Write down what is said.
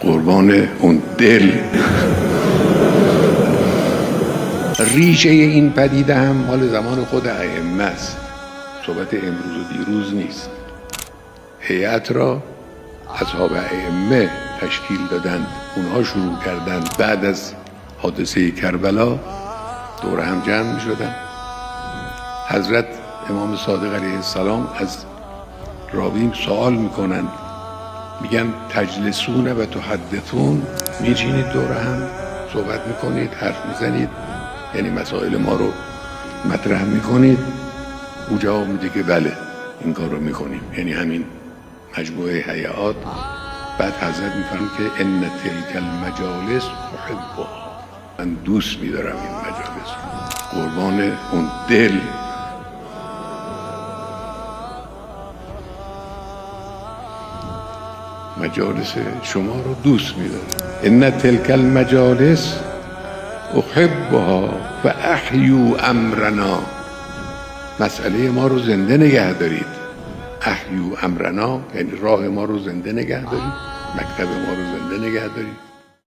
قربان اون دل. ریشه این پدیده هم مال زمان خود ائمه است، صحبت امروز و دیروز نیست. هیئت را اصحاب ائمه تشکیل دادند، اونها شروع کردند بعد از حادثه کربلا دور هم جمع می شدن. حضرت امام صادق علیه السلام از راویم سوال میکنند، میگن تجلسون و تحدثون، میچینید دور هم صحبت میکنید، حرف میزنید، یعنی مسائل ما رو مطرح میکنید؟ او جواب میده که بله این کار رو میکنیم، یعنی همین مجموعه هیئات. بعد حضرت میفرمایند که ان تلک المجالس احبها، من دوست میدارم این مجالس، قربان اون دل. مجالس شما رو دوست میدارم. ان تلک المجالس احبها و احیوا امرنا، مسئله ما رو زنده نگه دارید. احیوا امرنا یعنی راه ما رو زنده نگه دارید، مکتب ما رو زنده نگه دارید.